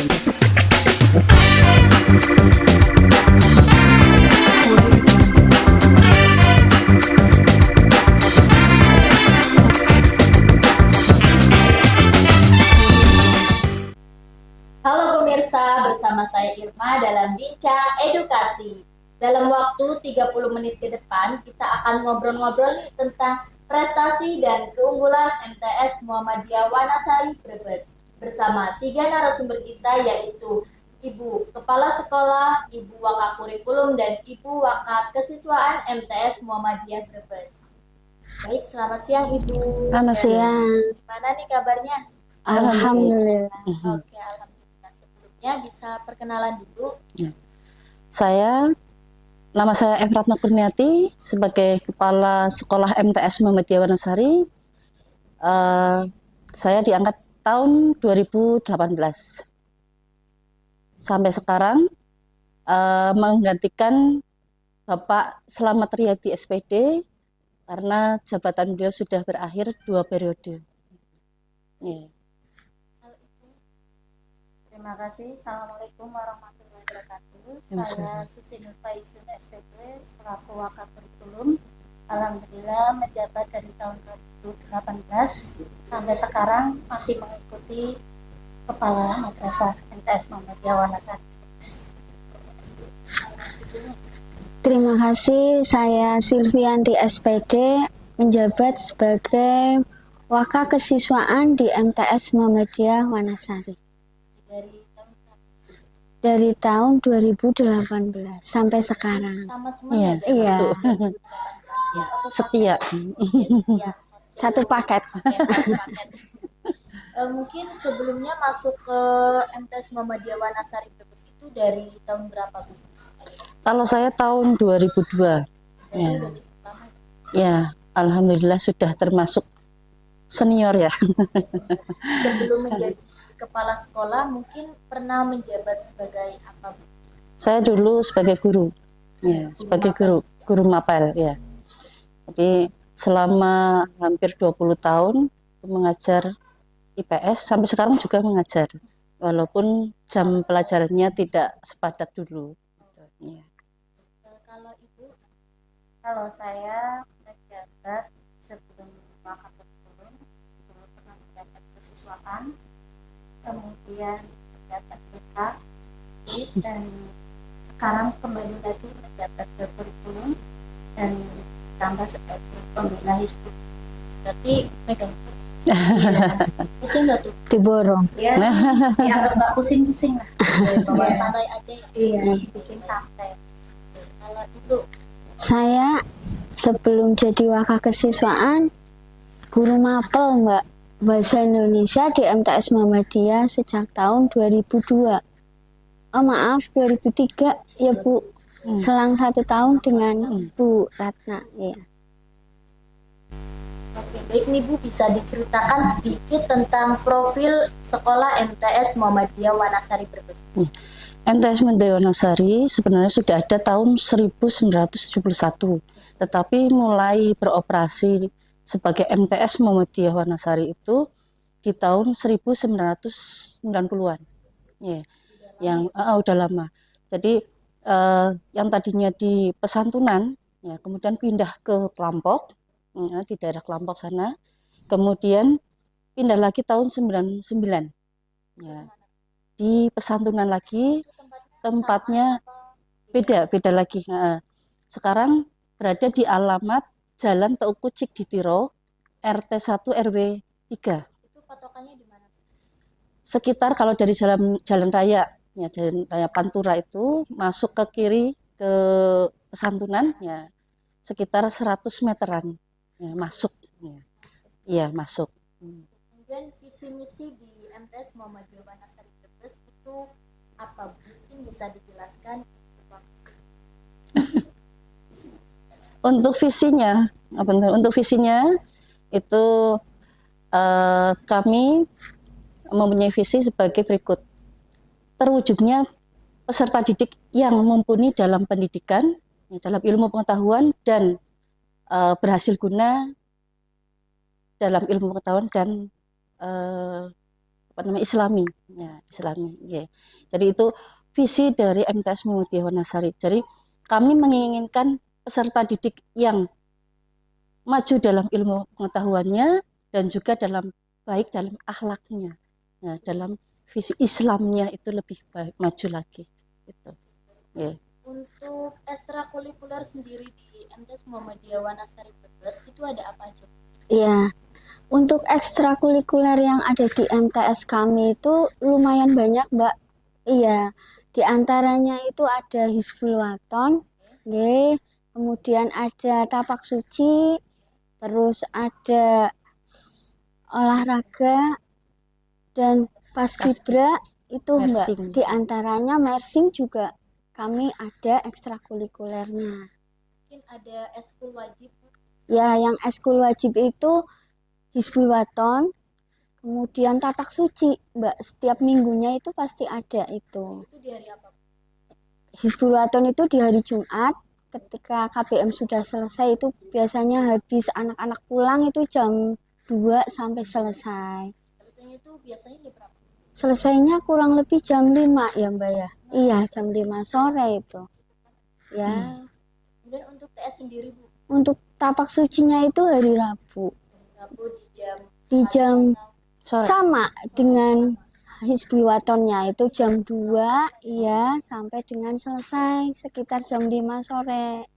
Halo pemirsa, bersama saya Irma dalam Bincang Edukasi. Dalam waktu 30 menit ke depan, kita akan ngobrol-ngobrol nih tentang prestasi dan keunggulan MTS Muhammadiyah Wanasari Brebes. Bersama 3 narasumber kita yaitu Ibu Kepala Sekolah, Ibu Wakak Kurikulum, dan Ibu Wakak Kesiswaan MTS Muhammadiyah Brebes. Baik, selamat siang Ibu. Selamat siang. Gimana nih kabarnya? Alhamdulillah. Oke, alhamdulillah. Bisa perkenalan dulu. Nama saya Efratna Kurniati sebagai Kepala Sekolah MTS Muhammadiyah Wanasari. Saya diangkat tahun 2018. Sampai sekarang menggantikan Bapak Slamet Riyadi SPD karena jabatan beliau sudah berakhir 2 periode. Terima kasih. Assalamualaikum warahmatullahi wabarakatuh. Saya Susi Nur Faisun SPP selaku Wakak Kurikulum. Alhamdulillah menjabat dari tahun 2018 sampai sekarang masih mengikuti Kepala Madrasah MTS Muhammadiyah Wanasari. Terima kasih. Saya Silvianti SPD menjabat sebagai Wakak Kesiswaan di MTS Muhammadiyah Wanasari. Dari tahun 2018 sampai sekarang. Sama semua iya. Setia. Satu paket. Mungkin sebelumnya masuk ke MTS Muhammadiyah Wanasari Brebes itu dari tahun berapa, Bu? Kalau saya tahun 2002. Ya, alhamdulillah sudah termasuk senior ya. Sebelum menjadi kepala sekolah mungkin pernah menjabat sebagai apa, Bu? Saya dulu sebagai guru. Ya, sebagai guru mapel ya. Jadi selama hampir 20 tahun mengajar IPS, sampai sekarang juga mengajar. Walaupun jam pelajarannya tidak sepadat dulu. Ya. Kalau Ibu? Kalau saya menjabat sebelum Wakak Kurikulum, dulu pernah menjabat kesiswaan, kemudian menjabat BK, dan sekarang kembali lagi menjabat kurikulum dan tambah sebagai pembina Hizbut. Berarti megang pusing nggak tuh? Diborong. Ya, yang nggak pusing-pusing lah. Bawa santai aja ya. Iya, bikin santai. Kalau itu saya sebelum jadi Wakak Kesiswaan guru mapel Mbak Bahasa Indonesia di MTS Muhammadiyah sejak tahun 2002. Oh maaf, 2003 ya Bu. Selang 1 tahun dengan Bu Ratna. Ya. Oke, baik nih Bu, bisa diceritakan sedikit tentang profil sekolah MTS Muhammadiyah Wanasari Brebes? MTS Muhammadiyah Wanasari sebenarnya sudah ada tahun 1971, tetapi mulai beroperasi sebagai MTS Muhammadiyah Wanasari itu di tahun 1990-an. Ya. Yang udah lama. Jadi yang tadinya di Pesantunan ya, kemudian pindah ke Klampok ya, di daerah Klampok sana. Kemudian pindah lagi tahun 99. Ya. Di Pesantunan lagi, tempatnya beda lagi. Nah, sekarang berada di alamat Jalan Teuku Cikditiro, RT 1 RW 3. Itu patokannya di mana? Sekitar kalau dari jalan raya, ya jalan raya Pantura itu masuk ke kiri ke Pesantunan, ya sekitar 100 meteran, ya masuk. Iya masuk. Kemudian visi misi di MTS Muhammadiyah Wanasari Brebes itu apa? Mungkin bisa dijelaskan. Untuk visinya itu kami mempunyai visi sebagai berikut: terwujudnya peserta didik yang mumpuni dalam pendidikan, dalam ilmu pengetahuan dan berhasil guna dalam ilmu pengetahuan dan apa namanya Islami, ya Islami. Ya. Jadi itu visi dari MTS Muhammadiyah Wanasari. Jadi kami menginginkan peserta didik yang maju dalam ilmu pengetahuannya dan juga baik dalam akhlaknya. Nah, dalam visi Islamnya itu lebih baik, maju lagi. Gitu. Yeah. Untuk ekstrakurikuler sendiri di MTS Muhammadiyah Wanasari Brebes itu ada apa aja? Iya, untuk ekstrakurikuler yang ada di MTS kami itu lumayan banyak, Mbak. Iya, di antaranya itu ada Hizbul Waton, kemudian ada tapak suci, terus ada olahraga dan paskibra itu, Mbak. Di antaranya mersing juga kami ada ekstrakurikulernya. Mungkin ada eskul wajib. Ya, yang eskul wajib itu Hizbul Waton, kemudian tapak suci, Mbak. Setiap minggunya itu pasti ada itu. Itu di hari apa? Hizbul Waton itu di hari Jumat. Ketika KBM sudah selesai itu biasanya habis anak-anak pulang itu jam 2 sampai selesai. Selesainya itu biasanya jam berapa? Selesainya kurang lebih jam 5 ya, Mbak ya. Iya, jam 5 sore itu. Ya. Kemudian untuk TS sendiri, Bu? Untuk tapak sucinya itu hari Rabu. Rabu di di jam sore. Sama dengan Hizbul Watonnya itu jam 2 ya sampai dengan selesai sekitar jam 5 sore.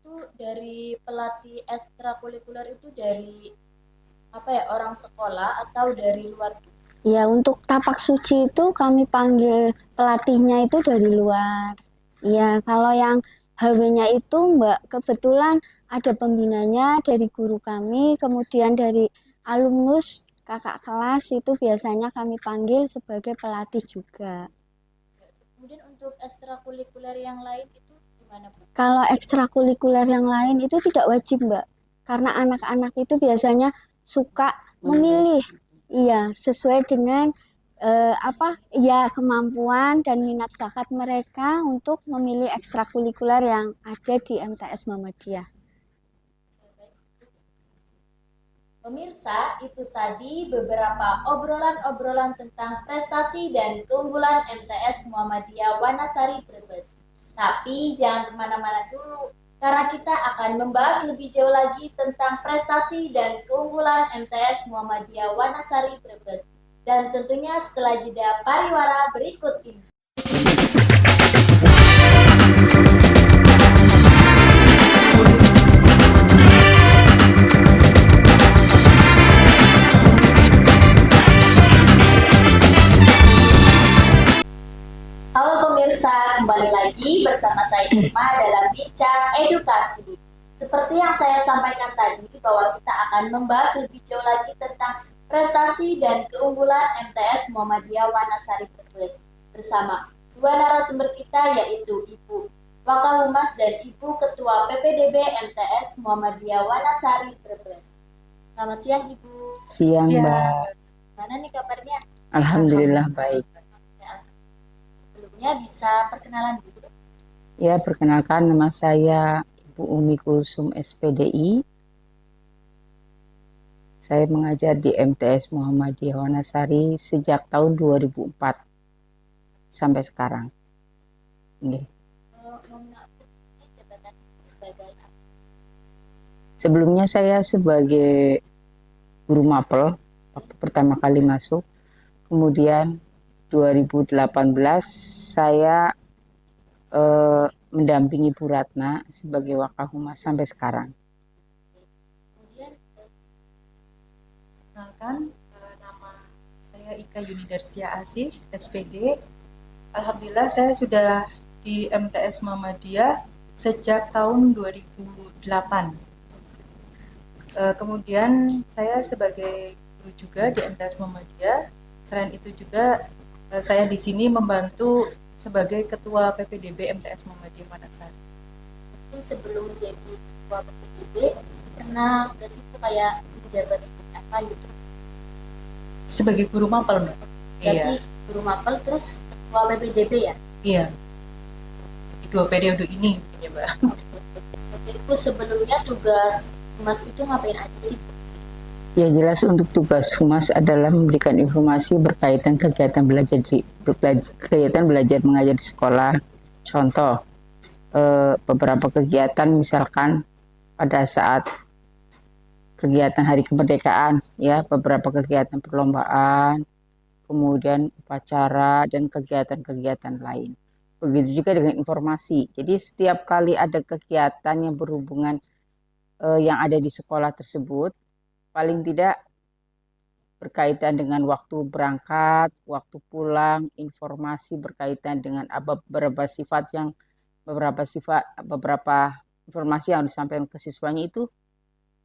Itu dari pelatih ekstrakurikuler itu dari apa ya, orang sekolah atau dari luar? Ya, untuk tapak suci itu kami panggil pelatihnya itu dari luar. Ya, kalau yang HW-nya itu Mbak, kebetulan ada pembinanya dari guru kami, kemudian dari alumnus kakak kelas itu biasanya kami panggil sebagai pelatih juga. Kemudian untuk ekstrakurikuler yang lain itu gimana, Bu? Kalau ekstrakurikuler yang lain itu tidak wajib, Mbak. Karena anak-anak itu biasanya suka memilih. Iya, sesuai dengan kemampuan dan minat bakat mereka untuk memilih ekstrakurikuler yang ada di MTS Muhammadiyah. Pemirsa, itu tadi beberapa obrolan-obrolan tentang prestasi dan keunggulan MTS Muhammadiyah Wanasari Brebes. Tapi jangan kemana-mana dulu, karena kita akan membahas lebih jauh lagi tentang prestasi dan keunggulan MTS Muhammadiyah Wanasari Brebes. Dan tentunya setelah jeda pariwara berikut ini. Halo pemirsa, kembali lagi bersama saya Irma dalam Bincang Edukasi. Seperti yang saya sampaikan tadi, bahwa kita akan membahas lebih jauh lagi tentang prestasi dan keunggulan MTS Muhammadiyah Wanasari Brebes bersama dua narasumber kita, yaitu Ibu Wakahumas dan Ibu Ketua PPDB MTS Muhammadiyah Wanasari Brebes. Selamat siang, Ibu. Siang, Mbak. Mana nih kabarnya? Alhamdulillah baik. Sebelumnya bisa perkenalan dulu. Ya, perkenalkan nama saya Ibu Umi Kulsum SPDI. Saya mengajar di MTS Muhammadiyah Wanasari sejak tahun 2004 sampai sekarang. Ini. Sebelumnya saya sebagai guru mapel waktu pertama kali masuk. Kemudian 2018 saya mendampingi Bu Ratna sebagai Wakahumas sampai sekarang. Perkenalkan, nama saya Ika Yunidarsia Asih, SPD. Alhamdulillah saya sudah di MTS Muhammadiyah sejak tahun 2008. Kemudian saya sebagai guru juga di MTS Muhammadiyah. Selain itu juga saya di sini membantu sebagai Ketua PPDB MTS Muhammadiyah Wanasari. Sebelum menjadi Ketua PPDB, pernah nggak sih kayak jabat apa gitu? Sebagai guru mapel, Mbak. Jadi guru mapel terus Ketua PPDB ya? Iya. Di 2 periode ini, ya, Mbak. Itu sebelumnya tugas Mas itu ngapain aja sih? Ya jelas untuk tugas humas adalah memberikan informasi berkaitan kegiatan belajar mengajar di sekolah. Contoh, beberapa kegiatan misalkan pada saat kegiatan Hari Kemerdekaan, ya beberapa kegiatan perlombaan, kemudian upacara dan kegiatan-kegiatan lain. Begitu juga dengan informasi. Jadi setiap kali ada kegiatan yang berhubungan yang ada di sekolah tersebut, paling tidak berkaitan dengan waktu berangkat, waktu pulang, informasi berkaitan dengan beberapa informasi yang disampaikan ke siswanya itu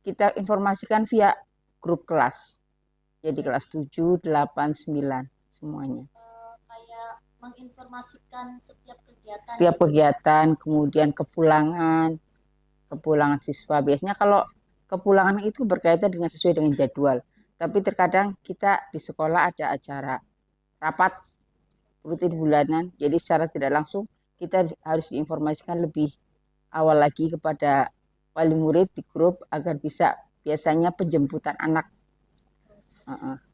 kita informasikan via grup kelas. Jadi kelas 7, 8, 9 semuanya. Kayak menginformasikan setiap kegiatan. Setiap kegiatan, kemudian kepulangan siswa. Biasanya kalau kepulangan itu berkaitan dengan sesuai dengan jadwal. Tapi terkadang kita di sekolah ada acara rapat rutin bulanan. Jadi secara tidak langsung kita harus diinformasikan lebih awal lagi kepada wali murid di grup agar bisa biasanya penjemputan anak.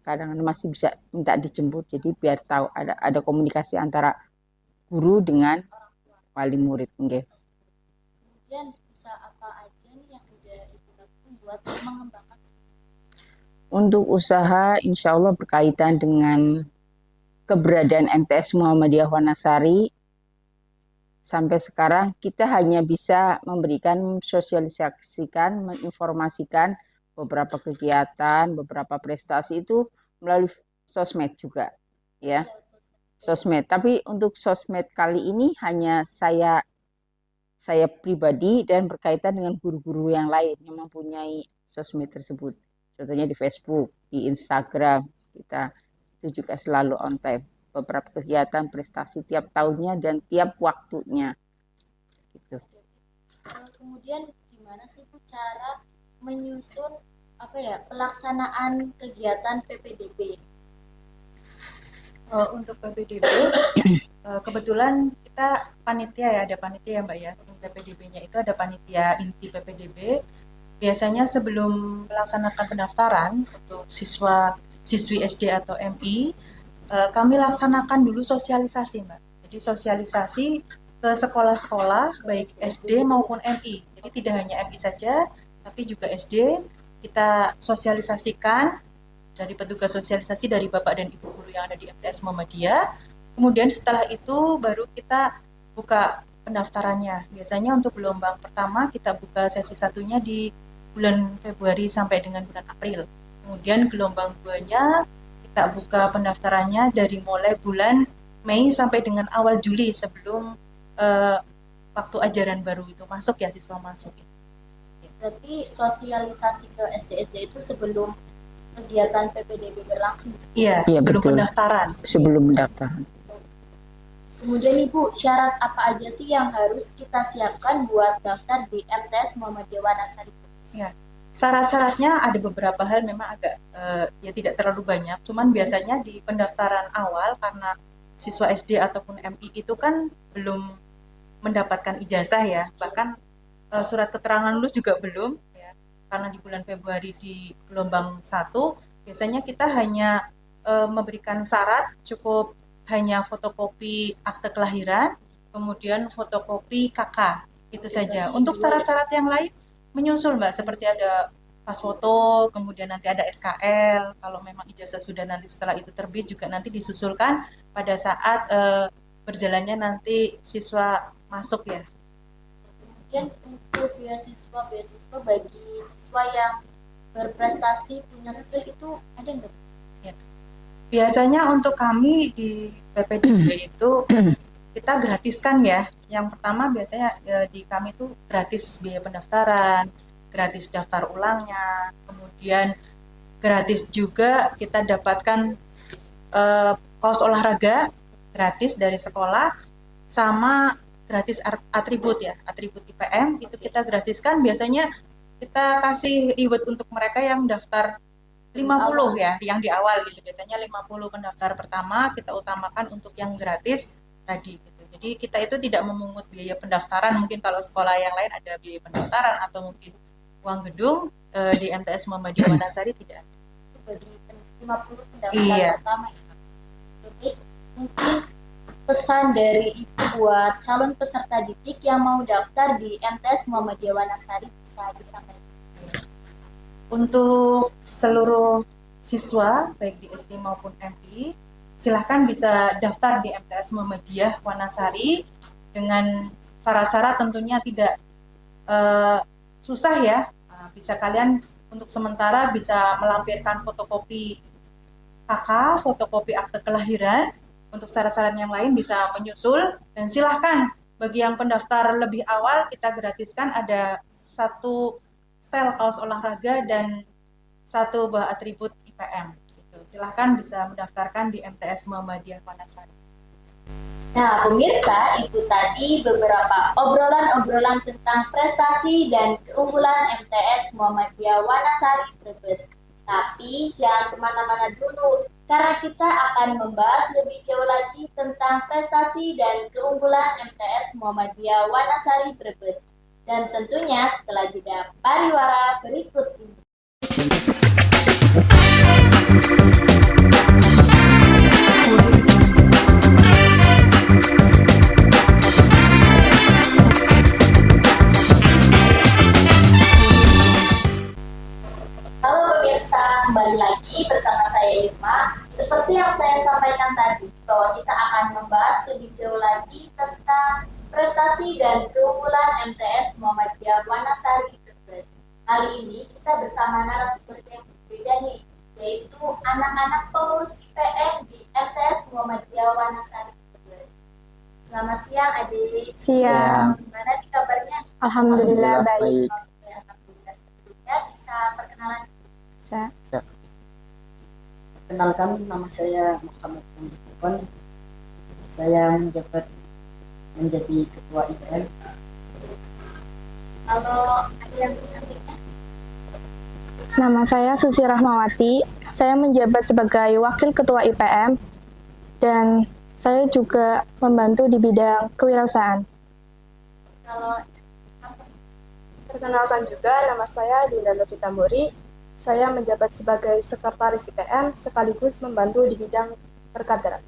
Kadang masih bisa minta dijemput. Jadi biar tahu ada komunikasi antara guru dengan wali murid. Okay. Kemudian usaha apa aja nih yang udah Ibu lakukan buat mengembangkan? Untuk usaha insya Allah berkaitan dengan keberadaan MTS Muhammadiyah Wanasari, sampai sekarang kita hanya bisa memberikan sosialisasikan, menginformasikan beberapa kegiatan, beberapa prestasi itu melalui sosmed juga, ya. Sosmed. Tapi untuk sosmed kali ini hanya saya pribadi dan berkaitan dengan guru-guru yang lain yang mempunyai sosmed tersebut. Contohnya di Facebook, di Instagram, kita itu juga selalu on time. Beberapa kegiatan prestasi tiap tahunnya dan tiap waktunya. Gitu. Kemudian gimana sih Bu cara menyusun pelaksanaan kegiatan PPDB? Untuk PPDB, kebetulan kita panitia ya, ada panitia ya Mbak ya. PPDB-nya itu ada panitia inti PPDB. Biasanya sebelum melaksanakan pendaftaran untuk siswi SD atau MI, kami laksanakan dulu sosialisasi Mbak. Jadi sosialisasi ke sekolah-sekolah baik SD maupun MI. Jadi tidak hanya MI saja, tapi juga SD kita sosialisasikan dari petugas sosialisasi dari Bapak dan Ibu guru yang ada di MTS Muhammadiyah. Kemudian setelah itu baru kita buka pendaftarannya. Biasanya untuk gelombang pertama kita buka sesi satunya di bulan Februari sampai dengan bulan April. Kemudian gelombang 2-nya kita buka pendaftarannya dari mulai bulan Mei sampai dengan awal Juli sebelum waktu ajaran baru itu masuk ya, siswa masuk. Berarti sosialisasi ke SD-SD itu sebelum kegiatan PPDB berlangsung? Iya, sebelum betul. pendaftaran. Sebelum pendaftaran. Kemudian Ibu, syarat apa aja sih yang harus kita siapkan buat daftar di MTS Muhammadiyah Wanasari? Ya, syarat-syaratnya ada beberapa hal memang agak ya tidak terlalu banyak. Cuman biasanya di pendaftaran awal karena siswa SD ataupun MI itu kan belum mendapatkan ijazah ya, bahkan surat keterangan lulus juga belum ya. Karena di bulan Februari di gelombang 1 biasanya kita hanya memberikan syarat cukup hanya fotokopi akte kelahiran, kemudian fotokopi KK, itu saja. Untuk syarat-syarat yang lain menyusul Mbak, seperti ada pas foto, kemudian nanti ada SKL, kalau memang ijazah sudah nanti setelah itu terbit juga nanti disusulkan pada saat berjalannya nanti siswa masuk ya. Kemudian untuk beasiswa bagi siswa yang berprestasi punya skill itu ada nggak? Ya. Biasanya untuk kami di PPDB itu kita gratiskan ya. Yang pertama biasanya di kami itu gratis biaya pendaftaran, gratis daftar ulangnya, kemudian gratis juga kita dapatkan kaos olahraga gratis dari sekolah, sama gratis atribut ya, atribut IPM itu kita gratiskan. Biasanya kita kasih reward untuk mereka yang daftar 50 ya, yang di awal gitu. Biasanya 50 pendaftar pertama kita utamakan untuk yang gratis tadi gitu. Jadi kita itu tidak memungut biaya pendaftaran, mungkin kalau sekolah yang lain ada biaya pendaftaran atau mungkin uang gedung di MTS Muhammadiyah Wanasari tidak ada. Bagi 50 pendaftar Iya. pertama itu. Jadi mungkin pesan dari Ibu buat calon peserta didik yang mau daftar di MTS Muhammadiyah Wanasari bisa disampaikan. Untuk seluruh siswa baik di SD maupun MI, silahkan bisa daftar di MTS Muhammadiyah Wanasari dengan syarat-syarat tentunya tidak susah ya. Bisa kalian untuk sementara bisa melampirkan fotokopi KK, fotokopi akte kelahiran. Untuk syarat-syarat yang lain bisa menyusul, dan silahkan bagi yang pendaftar lebih awal kita gratiskan ada 1 setel kaos olahraga dan 1 buah atribut IPM. Gitu. Silahkan bisa mendaftarkan di MTS Muhammadiyah Wanasari. Nah, pemirsa, itu tadi beberapa obrolan-obrolan tentang prestasi dan keunggulan MTS Muhammadiyah Wanasari Brebes. Tapi jangan kemana-mana dulu, karena kita akan membahas lebih jauh lagi tentang prestasi dan keunggulan MTS Muhammadiyah Wanasari Brebes. Dan tentunya setelah jeda pariwara berikut ini. Halo pemirsa, kembali lagi bersama saya Irma. Seperti yang saya sampaikan tadi, bahwa kita akan membahas lebih jauh lagi tentang prestasi dan keunggulan MTS Muhammadiyah Wanasari Brebes. Kali ini kita bersama narasumber yang berbeda nih, yaitu anak-anak pengurus IPM di MTS Muhammadiyah Wanasari Brebes. Selamat siang adik. Siang. Gimana nih kabarnya? Alhamdulillah baik. Oke, alhamdulillah. Sebelumnya bisa perkenalan. Bisa. Perkenalkan, nama saya Muhammad Muhammad. Saya menjadi ketua IPM. Kalau ada yang bisa sampaikan? Nama saya Susi Rahmawati. Saya menjabat sebagai Wakil Ketua IPM dan saya juga membantu di bidang kewirausahaan. Kalau Perkenalkan juga, nama saya Dinda Novita Muri. Saya menjabat sebagai Sekretaris IPM sekaligus membantu di bidang perkaderan.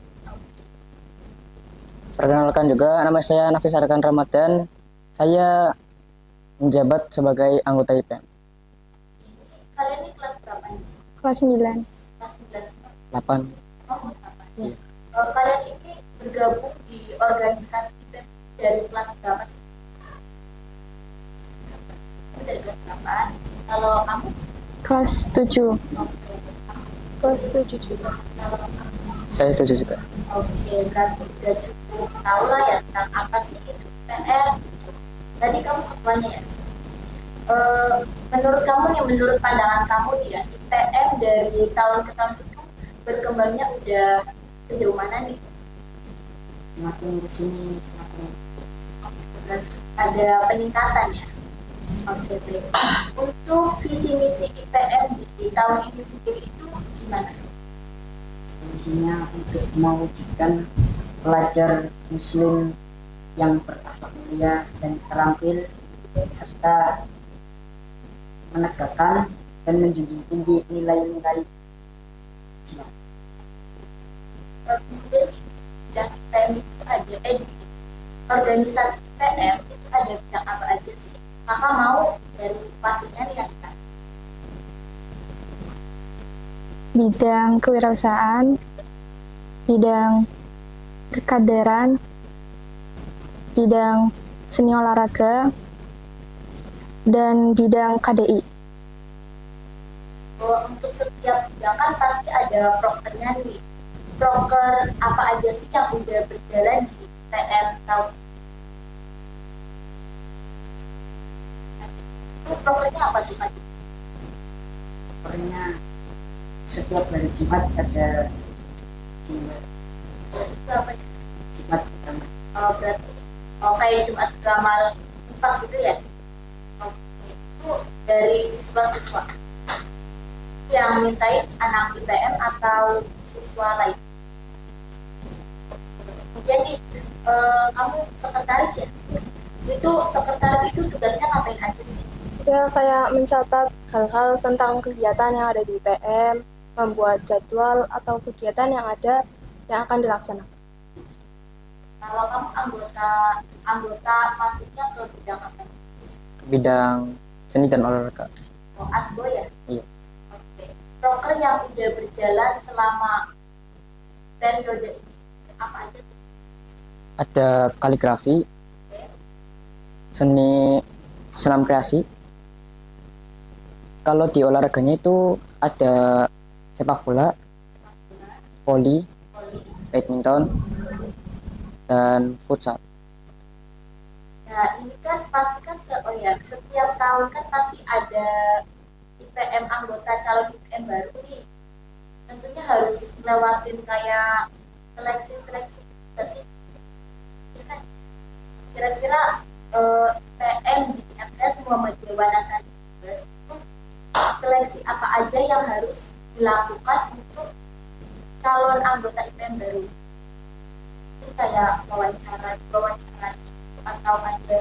Perkenalkan juga, nama saya Nafis Arkan Ramadan. Saya menjabat sebagai anggota IPM. kalian ini kelas berapa nih? Kelas 9. Kelas 9 semua? 8. Oh, kelas 8. Ya. Kalian ini bergabung di organisasi IPM dari kelas berapa sih? Dari kelas berapa? Kalau kamu? Kelas 7. Oke. Kelas 7 juga. Kalau kamu? Saya 7 juga. Oke, berarti udah cukup tahu lah ya tentang apa sih itu IPM. Tadi kamu ketuanya ya. Menurut kamu nih, menurut pandangan kamu nih ya, IPM dari tahun ke tahun itu berkembangnya udah sejauh mana nih? Semakin kesini semakin Berarti ada peningkatan ya? Oke, baik. Untuk visi misi IPM di tahun ini sendiri itu gimana? kondisinya untuk mewujudkan pelajar muslim yang berakhlak mulia dan terampil serta menegakkan dan menjunjung tinggi nilai-nilai Islam. Kemudian di bidang IPM itu ada di organisasi IPM itu ada bidang apa aja sih? Kakak mau dari pastinya nih yang kita Bidang kewirausahaan, bidang perkaderan, bidang seni olahraga, dan bidang KDI. bahwa untuk setiap bidang kan pasti ada prokernya nih. Proker apa aja sih yang udah berjalan di IPM tahun ini? Itu prokernya apa tuh Pak? Pokoknya setiap hari Jumat ada Itu apa ya? Jumat pertama. Oh, berarti kayak Jumat beramal infak gitu ya? Oke, itu dari siswa-siswa yang mintain anak IPM atau siswa lain. Kemudian nih, kamu sekretaris ya? Itu sekretaris itu tugasnya ngapain aja sih? Ya, kayak mencatat hal-hal tentang kegiatan yang ada di IPM, membuat jadwal atau kegiatan yang ada yang akan dilaksanakan. Kalau kamu anggota masuknya ke bidang apa? Bidang seni dan olahraga. Oh, ASBO ya? Iya. Oke. Proker yang udah berjalan selama periode ini apa aja? Ada kaligrafi, seni senam kreasi. Kalau di olahraganya itu ada sepak bola, voli, badminton, dan futsal. Nah, ini kan pasti kan setiap tahun kan pasti ada IPM anggota calon IPM baru nih. Tentunya harus lewatin kayak seleksi juga sih. Ya kan? Kira-kira IPM di MTS Muhammadiyah Wanasari itu seleksi apa aja yang harus dilakukan untuk calon anggota IPM baru? Ini kayak wawancara atau ada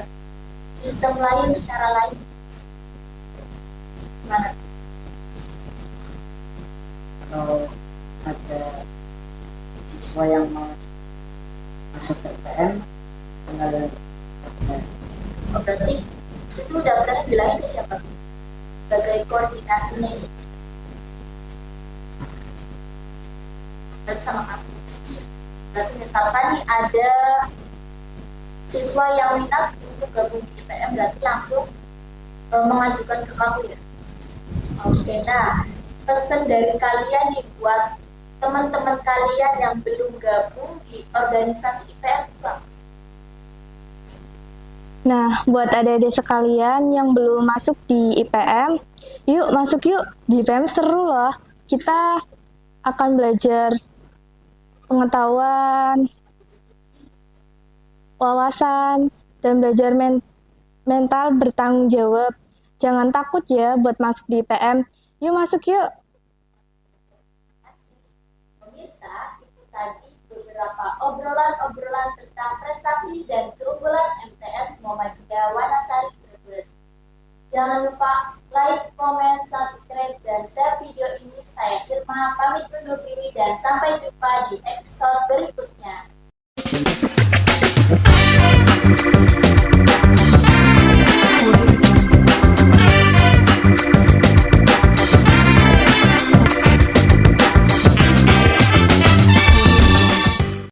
sistem lain secara lain? Gimana? Kalau ada siswa yang mau masuk ke IPM, tinggal Oh, berarti itu daftarnya bilangin ke siapa? Sebagai koordinasinya ini. Berarti sama kamu. Berarti misalkan nih ada siswa yang minat untuk gabung di IPM, berarti langsung mengajukan ke kamu ya. Oke, nah pesan dari kalian nih buat teman-teman kalian yang belum gabung di organisasi IPM itu apa? Nah, buat adik-adik sekalian yang belum masuk di IPM, yuk masuk yuk. Di IPM seru loh. Kita akan belajar pengetahuan, wawasan, dan belajar mental bertanggung jawab. Jangan takut ya buat masuk di IPM. Yuk masuk yuk. Pemirsa, itu tadi beberapa obrolan tentang prestasi dan keunggulan MTS Muhammadiyah Wanasari Brebes. Jangan lupa like, comment, subscribe, dan share video ini. Saya Irma pamit undur diri dan sampai jumpa di episode berikutnya.